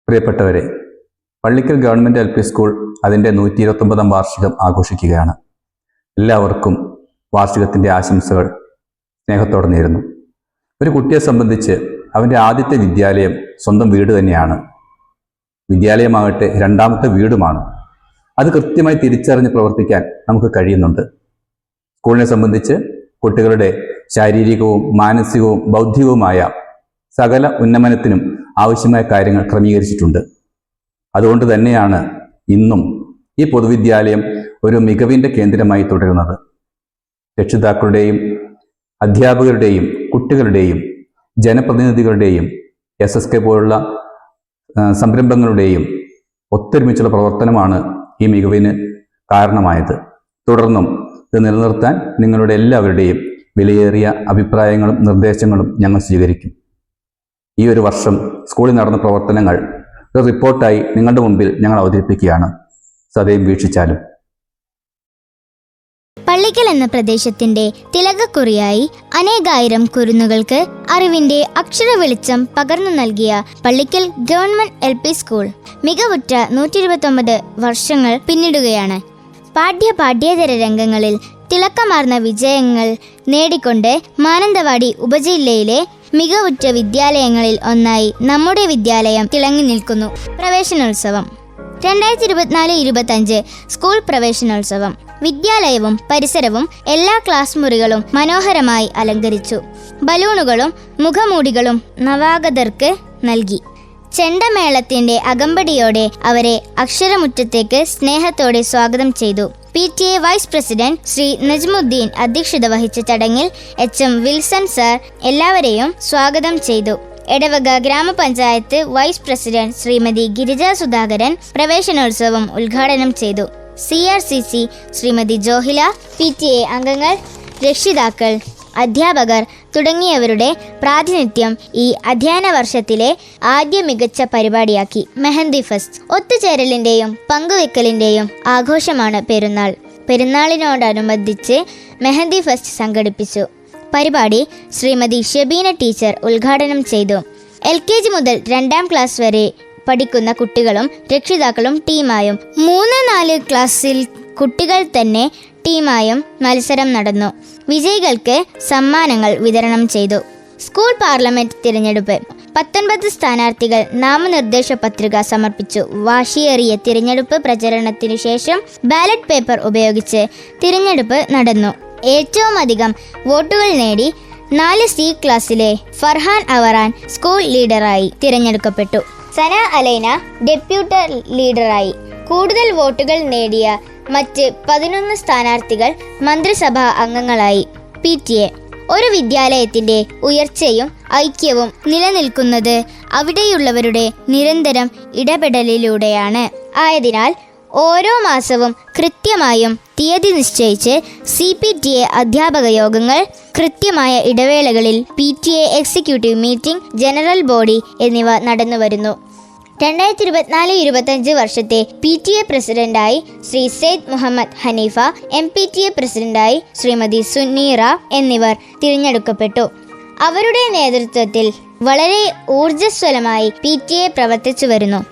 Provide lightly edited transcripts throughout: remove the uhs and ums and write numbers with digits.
പ്രിയപ്പെട്ടവരെ, Pallikkal government LP school അതിൻ്റെ 129ാം വാർഷികം ആഘോഷിക്കുകയാണ്. എല്ലാവർക്കും വാർഷികത്തിൻ്റെ ആശംസകൾ സ്നേഹത്തോടെ നേരുന്നു. ഒരു കുട്ടിയെ സംബന്ധിച്ച് അവൻ്റെ ആദ്യത്തെ വിദ്യാലയം സ്വന്തം വീട് തന്നെയാണ്. വിദ്യാലയമാകട്ടെ രണ്ടാമത്തെ വീടുമാണ്. അത് കൃത്യമായി തിരിച്ചറിഞ്ഞ് പ്രവർത്തിക്കാൻ നമുക്ക് കഴിയുന്നുണ്ട്. സ്കൂളിനെ സംബന്ധിച്ച് കുട്ടികളുടെ ശാരീരികവും മാനസികവും ബൗദ്ധികവുമായ സകല ഉന്നമനത്തിനും ആവശ്യമായ കാര്യങ്ങൾ ക്രമീകരിച്ചിട്ടുണ്ട്. അതുകൊണ്ട് തന്നെയാണ് ഇന്നും ഈ പൊതുവിദ്യാലയം ഒരു മികവിൻ്റെ കേന്ദ്രമായി തുടരുന്നത്. രക്ഷിതാക്കളുടെയും അധ്യാപകരുടെയും കുട്ടികളുടെയും ജനപ്രതിനിധികളുടെയും SSK പോലുള്ള സംരംഭങ്ങളുടെയും ഒത്തൊരുമിച്ചുള്ള പ്രവർത്തനമാണ് ഈ മികവിന് കാരണമായത്. തുടർന്നും ഇത് നിലനിർത്താൻ നിങ്ങളുടെ എല്ലാവരുടെയും വിലയേറിയ അഭിപ്രായങ്ങളും നിർദ്ദേശങ്ങളും ഞങ്ങൾ സ്വീകരിക്കും. ഈ ഒരു വർഷം സ്കൂളിൽ നടന്ന പ്രവർത്തനങ്ങൾ ഒരു റിപ്പോർട്ടായി നിങ്ങളുടെ മുമ്പിൽ ഞങ്ങൾ അവതരിപ്പിക്കുകയാണ്. സദയം വീക്ഷിച്ചാലും. പള്ളിക്കൽ എന്ന പ്രദേശത്തിന്റെ തിലകക്കുറിയായി അനേകായിരം കുരുന്നുകൾക്ക് അറിവിന്റെ അക്ഷര വെളിച്ചം പകർന്നു നൽകിയ പള്ളിക്കൽ ഗവൺമെന്റ് LP സ്കൂൾ മികവുറ്റ 129 വർഷങ്ങൾ പിന്നിടുകയാണ്. പാഠ്യേതര രംഗങ്ങളിൽ തിളക്കമാർന്ന വിജയങ്ങൾ നേടിക്കൊണ്ട് മാനന്തവാടി ഉപജില്ലയിലെ മികവുറ്റ വിദ്യാലയങ്ങളിൽ ഒന്നായി നമ്മുടെ വിദ്യാലയം തിളങ്ങി നിൽക്കുന്നു. പ്രവേശനോത്സവം 2024-25 സ്കൂൾ പ്രവേശനോത്സവം. വിദ്യാലയവും പരിസരവും എല്ലാ ക്ലാസ് മുറികളും മനോഹരമായി അലങ്കരിച്ചു. ബലൂണുകളും മുഖമൂടികളും നവാഗതർക്ക് നൽകി. ചെണ്ടമേളത്തിന്റെ അകമ്പടിയോടെ അവരെ അക്ഷരമുറ്റത്തേക്ക് സ്നേഹത്തോടെ സ്വാഗതം ചെയ്തു. PTA vice president Shri Najmuddin അധ്യക്ഷത വഹിച്ച ചടങ്ങിൽ HM വിൽസൺ സാർ എല്ലാവരെയും സ്വാഗതം ചെയ്തു. എടവക ഗ്രാമപഞ്ചായത്ത് വൈസ് പ്രസിഡന്റ് ശ്രീമതി ഗിരിജ സുധാകരൻ പ്രവേശനോത്സവം ഉദ്ഘാടനം ചെയ്തു. CRCC ശ്രീമതി ജോഹില, PTA അംഗങ്ങൾ, രക്ഷിതാക്കൾ, അധ്യാപകർ തുടങ്ങിയവരുടെ പ്രാതിനിധ്യം ഈ അധ്യയന വർഷത്തിലെ ആദ്യ മികച്ച പരിപാടിയാക്കി. മെഹന്തി ഫെസ്റ്റ് ഒത്തുചേരലിന്റെയും പങ്കുവെക്കലിന്റെയും ആഘോഷമാണ് പെരുന്നാൾ. പെരുന്നാളിനോടനുബന്ധിച്ച് മെഹന്തി ഫെസ്റ്റ് സംഘടിപ്പിച്ചു. പരിപാടി ശ്രീമതി ഷെബീന ടീച്ചർ ഉദ്ഘാടനം ചെയ്തു. LKG മുതൽ 2ാം ക്ലാസ് വരെ പഠിക്കുന്ന കുട്ടികളും രക്ഷിതാക്കളും ടീമായും 3-4 ക്ലാസ്സിൽ കുട്ടികൾ തന്നെ ടീമായും മത്സരം നടന്നു. വിജയികൾക്ക് സമ്മാനങ്ങൾ വിതരണം ചെയ്തു. സ്കൂൾ പാർലമെന്റ് തിരഞ്ഞെടുപ്പ് 19 സ്ഥാനാർത്ഥികൾ നാമനിർദ്ദേശ പത്രിക സമർപ്പിച്ചു. വാശിയേറിയ തിരഞ്ഞെടുപ്പ് പ്രചരണത്തിനു ശേഷം ബാലറ്റ് പേപ്പർ ഉപയോഗിച്ച് തിരഞ്ഞെടുപ്പ് നടന്നു. ഏറ്റവും അധികം വോട്ടുകൾ നേടി 4C ക്ലാസ്സിലെ ഫർഹാൻ അവറാൻ സ്കൂൾ ലീഡറായി തിരഞ്ഞെടുക്കപ്പെട്ടു. സന അലൈന ഡെപ്യൂട്ടി ലീഡറായി. കൂടുതൽ വോട്ടുകൾ നേടിയ മറ്റ് 11 സ്ഥാനാർത്ഥികൾ മന്ത്രിസഭാ അംഗങ്ങളായി. PTA ഒരു വിദ്യാലയത്തിന്റെ ഉയർച്ചയും ഐക്യവും നിലനിൽക്കുന്നത് അവിടെയുള്ളവരുടെ നിരന്തരം ഇടപെടലിലൂടെയാണ്. ആയതിനാൽ ഓരോ മാസവും കൃത്യമായും തീയതി നിശ്ചയിച്ച് CPTA അധ്യാപക യോഗങ്ങൾ, കൃത്യമായ ഇടവേളകളിൽ PTA executive meeting, general body എന്നിവ നടന്നുവരുന്നു. 2024-25 വർഷത്തെ PTA പ്രസിഡന്റായി ശ്രീ സെയ്ദ് മുഹമ്മദ് ഹനീഫ, MPTA പ്രസിഡന്റായി ശ്രീമതി സുനീറ എന്നിവർ തിരഞ്ഞെടുക്കപ്പെട്ടു. അവരുടെ നേതൃത്വത്തിൽ വളരെ ഊർജ്ജസ്വലമായി PTA പ്രവർത്തിച്ചു വരുന്നു.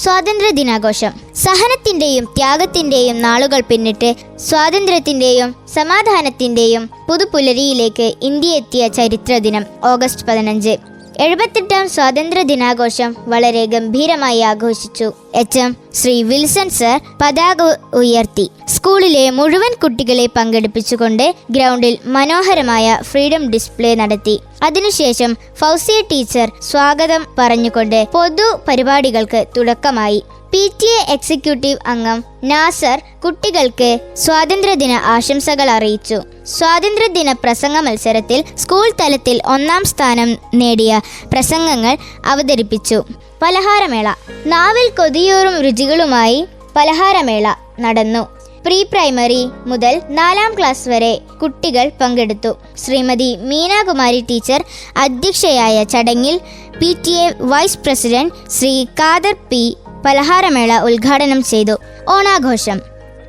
സ്വാതന്ത്ര്യ ദിനാഘോഷം സഹനത്തിന്റെയും ത്യാഗത്തിന്റെയും നാളുകൾ പിന്നിട്ട് സ്വാതന്ത്ര്യത്തിന്റെയും സമാധാനത്തിന്റെയും പുതുപുലരിയിലേക്ക് ഇന്ത്യ എത്തിയ ചരിത്ര ദിനം ഓഗസ്റ്റ് 15. 78ാം സ്വാതന്ത്ര്യ ദിനാഘോഷം വളരെ ഗംഭീരമായി ആഘോഷിച്ചു. HM ശ്രീ വിൽസൺ സർ പതാക ഉയർത്തി. സ്കൂളിലെ മുഴുവൻ കുട്ടികളെ പങ്കെടുപ്പിച്ചുകൊണ്ട് ഗ്രൗണ്ടിൽ മനോഹരമായ ഫ്രീഡം ഡിസ്പ്ലേ നടത്തി. അതിനുശേഷം ഫൗസിയ ടീച്ചർ സ്വാഗതം പറഞ്ഞുകൊണ്ട് പൊതു പരിപാടികൾക്ക് തുടക്കമായി. PTA എക്സിക്യൂട്ടീവ് അംഗം നാസർ കുട്ടികൾക്ക് സ്വാതന്ത്ര്യദിന ആശംസകൾ അറിയിച്ചു. സ്വാതന്ത്ര്യദിന പ്രസംഗ മത്സരത്തിൽ സ്കൂൾ തലത്തിൽ 1ാം സ്ഥാനം നേടിയ പ്രസംഗങ്ങൾ അവതരിപ്പിച്ചു. പലഹാരമേള നാവിൽ കൊതിയൂറും രുചികളുമായി പലഹാരമേള നടന്നു. പ്രീ പ്രൈമറി മുതൽ 4ാം ക്ലാസ് വരെ കുട്ടികൾ പങ്കെടുത്തു. ശ്രീമതി മീനാകുമാരി ടീച്ചർ അധ്യക്ഷയായ ചടങ്ങിൽ PTA vice president Shri Khader P പലഹാരമേള ഉദ്ഘാടനം ചെയ്തു. ഓണാഘോഷം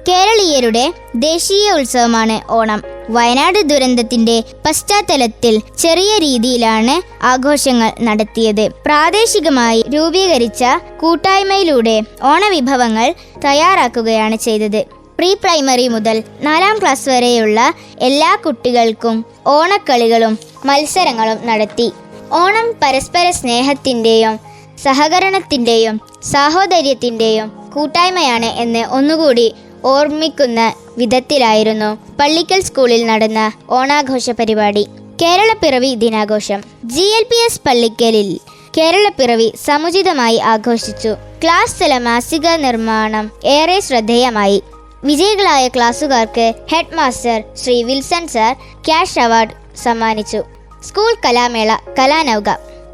കേരളീയരുടെ ദേശീയ ഉത്സവമാണ് ഓണം. വയനാട് ദുരന്തത്തിന്റെ പശ്ചാത്തലത്തിൽ ചെറിയ രീതിയിലാണ് ആഘോഷങ്ങൾ നടത്തിയത്. പ്രാദേശികമായി രൂപീകരിച്ച കൂട്ടായ്മയിലൂടെ ഓണവിഭവങ്ങൾ തയ്യാറാക്കുകയാണ് ചെയ്തത്. പ്രീ പ്രൈമറി മുതൽ 4ാം ക്ലാസ് വരെയുള്ള എല്ലാ കുട്ടികൾക്കും ഓണക്കളികളും മത്സരങ്ങളും നടത്തി. ഓണം പരസ്പര സ്നേഹത്തിൻ്റെയും സഹകരണത്തിൻ്റെയും സാഹോദര്യത്തിൻ്റെയും കൂട്ടായ്മയാണ് എന്ന് ഒന്നുകൂടി ഓർമ്മിക്കുന്ന വിധത്തിലായിരുന്നു പള്ളിക്കൽ സ്കൂളിൽ നടന്ന ഓണാഘോഷ പരിപാടി. കേരളപ്പിറവി ദിനാഘോഷം. GLPS പള്ളിക്കലിൽ കേരളപ്പിറവി സമുചിതമായി ആഘോഷിച്ചു. ക്ലാസ് തല മാസിക നിർമ്മാണം ഏറെ ശ്രദ്ധേയമായി. വിജയികളായ ക്ലാസ്സുകാർക്ക് head master Shri Wilson sir cash award സമ്മാനിച്ചു. സ്കൂൾ കലാമേള, കലാനൗക.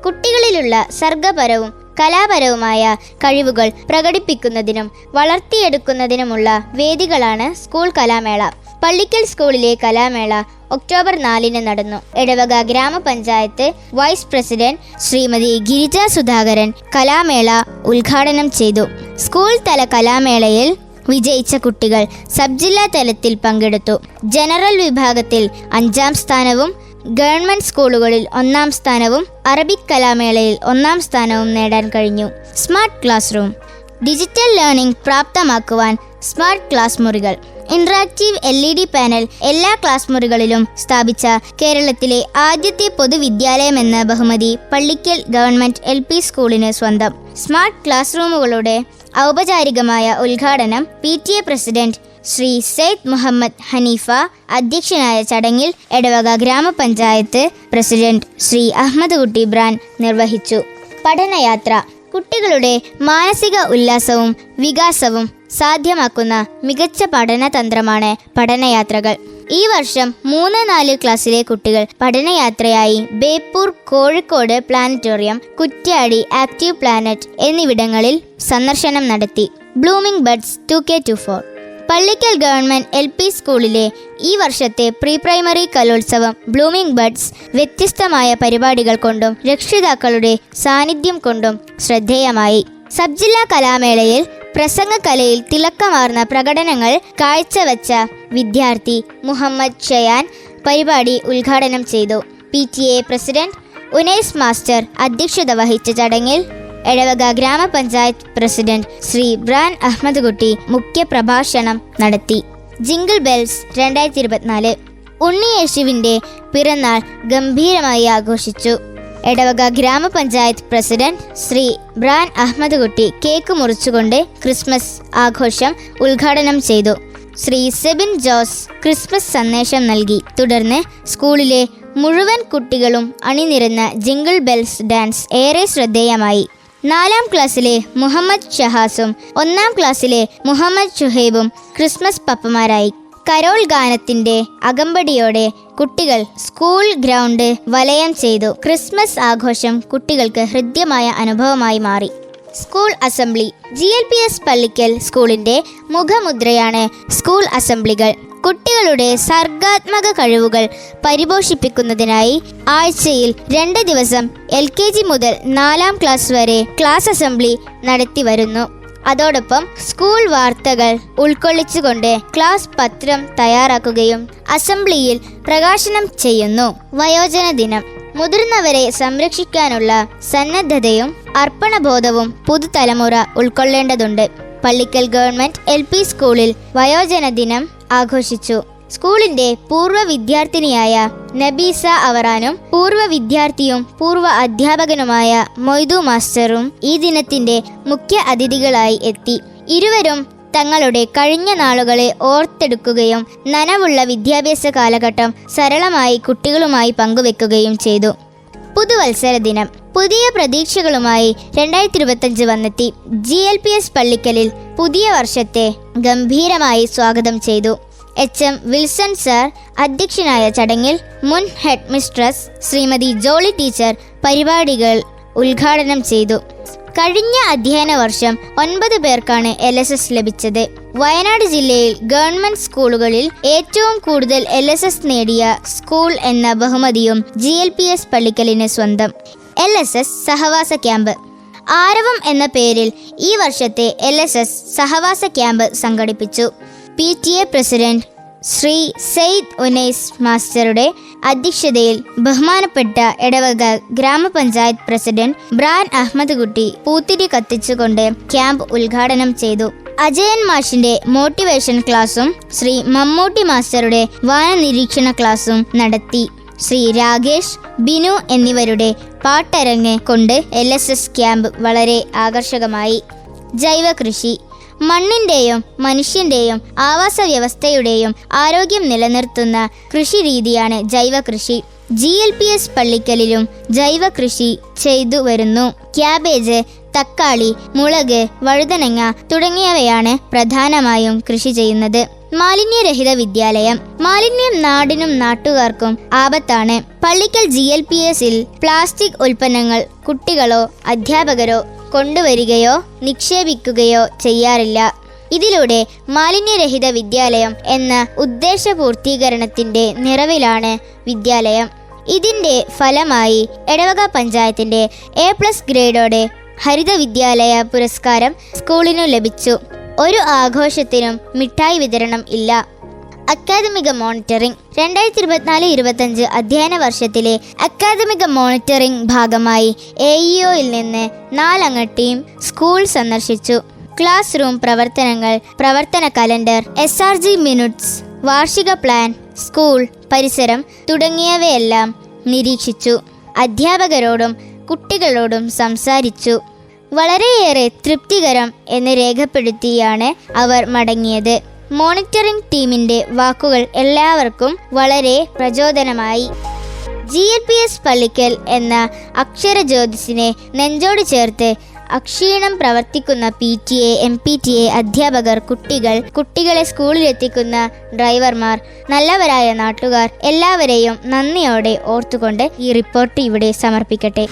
കുട്ടികളിലുള്ള സർഗപരവും കലാപരവുമായ കഴിവുകൾ പ്രകടിപ്പിക്കുന്നതിനും വളർത്തിയെടുക്കുന്നതിനുമുള്ള വേദികളാണ് സ്കൂൾ കലാമേള. പള്ളിക്കൽ സ്കൂളിലെ കലാമേള ഒക്ടോബർ 4 നടന്നു. എടവക ഗ്രാമപഞ്ചായത്ത് വൈസ് പ്രസിഡന്റ് ശ്രീമതി ഗിരിജ സുധാകരൻ കലാമേള ഉദ്ഘാടനം ചെയ്തു. സ്കൂൾ തല കലാമേളയിൽ വിജയിച്ച കുട്ടികൾ സബ് ജില്ലാ തലത്തിൽ പങ്കെടുത്തു. ജനറൽ വിഭാഗത്തിൽ 5ാം സ്ഥാനവും ഗവൺമെന്റ് സ്കൂളുകളിൽ 1ാം സ്ഥാനവും അറബിക് കലാമേളയിൽ 1ാം സ്ഥാനവും നേടാൻ കഴിഞ്ഞു. Smart class room. Digital learning പ്രാപ്തമാക്കുവാൻ സ്മാർട്ട് ക്ലാസ് മുറികൾ. ഇന്ററാക്റ്റീവ് LED പാനൽ എല്ലാ ക്ലാസ് മുറികളിലും സ്ഥാപിച്ച കേരളത്തിലെ ആദ്യത്തെ പൊതുവിദ്യാലയമെന്ന ബഹുമതി പള്ളിക്കൽ ഗവൺമെന്റ് LP സ്കൂളിന് സ്വന്തം. സ്മാർട്ട് ക്ലാസ് റൂമുകളുടെ ഔപചാരികമായ ഉദ്ഘാടനം PTA പ്രസിഡന്റ് ശ്രീ സെയ്ദ് മുഹമ്മദ് ഹനീഫ അധ്യക്ഷനായ ചടങ്ങിൽ എടവക ഗ്രാമപഞ്ചായത്ത് പ്രസിഡന്റ് ശ്രീ അഹമ്മദ് കുട്ടി ബ്രാൻ നിർവഹിച്ചു. പഠനയാത്ര. കുട്ടികളുടെ മാനസിക ഉല്ലാസവും വികാസവും സാധ്യമാക്കുന്ന മികച്ച പഠനതന്ത്രമാണ് പഠനയാത്രകൾ. ഈ വർഷം 3-4 ക്ലാസ്സിലെ കുട്ടികൾ പഠനയാത്രയായി Beypore, Kozhikode planetarium, Kuttiadi, active planet എന്നിവിടങ്ങളിൽ സന്ദർശനം നടത്തി. Blooming buds 2K24. Pallikkal government LP സ്കൂളിലെ ഈ വർഷത്തെ പ്രീ പ്രൈമറി കലോത്സവം ബ്ലൂമിംഗ് ബഡ്സ് വ്യത്യസ്തമായ പരിപാടികൾ കൊണ്ടും രക്ഷിതാക്കളുടെ സാന്നിധ്യം കൊണ്ടും ശ്രദ്ധേയമായി. സബ് ജില്ലാ കലാമേളയിൽ പ്രസംഗകലയിൽ തിളക്കമാർന്ന പ്രകടനങ്ങൾ കാഴ്ചവെച്ച വിദ്യാർത്ഥി മുഹമ്മദ് ഷയാൻ പരിപാടി ഉദ്ഘാടനം ചെയ്തു. PTA പ്രസിഡന്റ് ഉനൈസ് മാസ്റ്റർ അധ്യക്ഷത വഹിച്ച ചടങ്ങിൽ എടവക ഗ്രാമപഞ്ചായത്ത് പ്രസിഡന്റ് ശ്രീ ബ്രാൻ അഹമ്മദ് കുട്ടി മുഖ്യ പ്രഭാഷണം നടത്തി. Jingle bells 2024. ഉണ്ണിയേശുവിൻ്റെ പിറന്നാൾ ഗംഭീരമായി ആഘോഷിച്ചു. എടവക ഗ്രാമപഞ്ചായത്ത് പ്രസിഡന്റ് ശ്രീ ബ്രാൻ അഹമ്മദ് കുട്ടി കേക്ക് മുറിച്ചുകൊണ്ട് ക്രിസ്മസ് ആഘോഷം ഉദ്ഘാടനം ചെയ്തു. ശ്രീ സെബിൻ ജോസ് ക്രിസ്മസ് സന്ദേശം നൽകി. തുടർന്ന് സ്കൂളിലെ മുഴുവൻ കുട്ടികളും അണിനിരന്ന ജിംഗിൾ ബെൽസ് ഡാൻസ് ഏറെ ശ്രദ്ധേയമായി. 4ാം ക്ലാസ്സിലെ മുഹമ്മദ് ഷഹാസും 1ാം ക്ലാസ്സിലെ മുഹമ്മദ് ഷുഹൈബും ക്രിസ്മസ് പപ്പമാരായി. കരോൾ ഗാനത്തിന്റെ അകമ്പടിയോടെ കുട്ടികൾ സ്കൂൾ ഗ്രൗണ്ട് വലയം ചെയ്തു. ക്രിസ്മസ് ആഘോഷം കുട്ടികൾക്ക് ഹൃദ്യമായ അനുഭവമായി മാറി. School assembly. GLPS പള്ളിക്കൽ സ്കൂളിന്റെ മുഖമുദ്രയാണ് സ്കൂൾ അസംബ്ലികൾ. കുട്ടികളുടെ സർഗാത്മക കഴിവുകൾ പരിപോഷിപ്പിക്കുന്നതിനായി ആഴ്ചയിൽ 2 ദിവസം LKG മുതൽ 4ാം ക്ലാസ് വരെ ക്ലാസ് അസംബ്ലി നടത്തി വരുന്നു. അതോടൊപ്പം സ്കൂൾ വാർത്തകൾ ഉൾക്കൊള്ളിച്ചുകൊണ്ട് ക്ലാസ് പത്രം തയ്യാറാക്കുകയും അസംബ്ലിയിൽ പ്രകാശനം ചെയ്യുന്നു. വയോജന ദിനം. മുതിർന്നവരെ സംരക്ഷിക്കാനുള്ള സന്നദ്ധതയും അർപ്പണബോധവും പുതുതലമുറ ഉൾക്കൊള്ളേണ്ടതുണ്ട്. പള്ളിക്കൽ ഗവൺമെന്റ് LP സ്കൂളിൽ വയോജന ദിനം ആഘോഷിച്ചു. സ്കൂളിന്റെ പൂർവ്വ വിദ്യാർത്ഥിനിയായ നബീസ അവറാനും പൂർവ്വ വിദ്യാർത്ഥിയും പൂർവ്വ അധ്യാപകനുമായ മൊയ്തു മാസ്റ്ററും ഈ ദിനത്തിന്റെ മുഖ്യ അതിഥികളായി എത്തി. ഇരുവരും തങ്ങളുടെ കഴിഞ്ഞ നാളുകളെ ഓർത്തെടുക്കുകയും നനവുള്ള വിദ്യാഭ്യാസ കാലഘട്ടം സരളമായി കുട്ടികളുമായി പങ്കുവെക്കുകയും ചെയ്തു. പുതുവത്സര ദിനം. പുതിയ പ്രതീക്ഷകളുമായി 2025 വന്നെത്തി. GLPS പള്ളിക്കലിൽ പുതിയ വർഷത്തെ ഗംഭീരമായി സ്വാഗതം ചെയ്തു. HM വിൽസൺ സാർ അധ്യക്ഷനായ ചടങ്ങിൽ മുൻ head mistress Shrimati Jolly teacher പരിപാടികൾ ഉദ്ഘാടനം ചെയ്തു. കഴിഞ്ഞ അധ്യയന വർഷം 9 പേർക്കാണ് LSS ലഭിച്ചത്. വയനാട് ജില്ലയിൽ ഗവൺമെന്റ് സ്കൂളുകളിൽ ഏറ്റവും കൂടുതൽ LSS നേടിയ സ്കൂൾ എന്ന ബഹുമതിയും GLPS പള്ളിക്കലിന് സ്വന്തം. LSS സഹവാസ ക്യാമ്പ്. ആരവം എന്ന പേരിൽ ഈ വർഷത്തെ LSS സഹവാസ ക്യാമ്പ് സംഘടിപ്പിച്ചു. PTA പ്രസിഡന്റ് ശ്രീ സെയ്ദ് ഉനൈസ് മാസ്റ്ററുടെ അധ്യക്ഷതയിൽ ബഹുമാനപ്പെട്ട ഇടവക ഗ്രാമപഞ്ചായത്ത് പ്രസിഡന്റ് ബ്രാൻ അഹമ്മദ് കുട്ടി പൂത്തിരി കത്തിച്ചുകൊണ്ട് ക്യാമ്പ് ഉദ്ഘാടനം ചെയ്തു. അജയൻ മാഷിന്റെ മോട്ടിവേഷൻ ക്ലാസും ശ്രീ മമ്മൂട്ടി മാസ്റ്ററുടെ വാന നിരീക്ഷണ ക്ലാസും നടത്തി. ശ്രീ രാകേഷ്, ബിനു എന്നിവരുടെ പാട്ടരങ്ങ് കൊണ്ട് LSS ക്യാമ്പ് വളരെ ആകർഷകമായി. ജൈവ കൃഷി മണ്ണിൻ്റെയും മനുഷ്യൻ്റെയും ആവാസ വ്യവസ്ഥയുടെയും ആരോഗ്യം നിലനിർത്തുന്ന കൃഷി രീതിയാണ് ജൈവ കൃഷി. GLPS പള്ളിക്കലിലും ജൈവ കൃഷി ചെയ്തു വരുന്നു. ക്യാബേജ്, തക്കാളി, മുളക്, വഴുതനങ്ങ തുടങ്ങിയവയാണ് പ്രധാനമായും കൃഷി ചെയ്യുന്നത്. മാലിന്യരഹിത വിദ്യാലയം. മാലിന്യം നാടിനും നാട്ടുകാർക്കും ആപത്താണ്. പള്ളിക്കൽ GLPSൽ പ്ലാസ്റ്റിക് ഉൽപ്പന്നങ്ങൾ കുട്ടികളോ അധ്യാപകരോ കൊണ്ടുവരികയോ നിക്ഷേപിക്കുകയോ ചെയ്യാറില്ല. ഇതിലൂടെ മാലിന്യരഹിത വിദ്യാലയം എന്ന ഉദ്ദേശപൂർത്തീകരണത്തിന്റെ നിറവിലാണ് വിദ്യാലയം. ഇതിന്റെ ഫലമായി ഇടവക പഞ്ചായത്തിന്റെ A+ ഗ്രേഡോടെ ഹരിത വിദ്യാലയ പുരസ്കാരം സ്കൂളിനു ലഭിച്ചു. ഒരു ആഘോഷത്തിനും മിഠായി വിതരണം ഇല്ല. അക്കാദമിക മോണിറ്ററിംഗ്. 2024-25 അധ്യയന വർഷത്തിലെ അക്കാദമിക മോണിറ്ററിംഗ് ഭാഗമായി AEOയിൽ നിന്ന് 4 അംഗ ടീം സ്കൂൾ സന്ദർശിച്ചു. ക്ലാസ് റൂം പ്രവർത്തനങ്ങൾ, പ്രവർത്തന കലണ്ടർ, SRG മിനിറ്റ്സ്, വാർഷിക പ്ലാൻ, സ്കൂൾ പരിസരം തുടങ്ങിയവയെല്ലാം നിരീക്ഷിച്ചു. അധ്യാപകരോടും കുട്ടികളോടും സംസാരിച്ചു. വളരെയേറെ തൃപ്തികരം എന്ന് രേഖപ്പെടുത്തിയാണ് അവർ മടങ്ങിയത്. മോണിറ്ററിംഗ് ടീമിന്റെ വാക്കുകൾ എല്ലാവർക്കും വളരെ പ്രചോദനമായി. GLPS പള്ളിക്കൽ എന്ന അക്ഷരജ്യോതിസിനെ നെഞ്ചോട് ചേർത്ത് അക്ഷീണം പ്രവർത്തിക്കുന്ന PTA, MPTA അധ്യാപകർ, കുട്ടികളെ സ്കൂളിലെത്തിക്കുന്ന ഡ്രൈവർമാർ, നല്ലവരായ നാട്ടുകാർ എല്ലാവരെയും നന്ദിയോടെ ഓർത്തുകൊണ്ട് ഈ റിപ്പോർട്ട് ഇവിടെ സമർപ്പിക്കട്ടെ.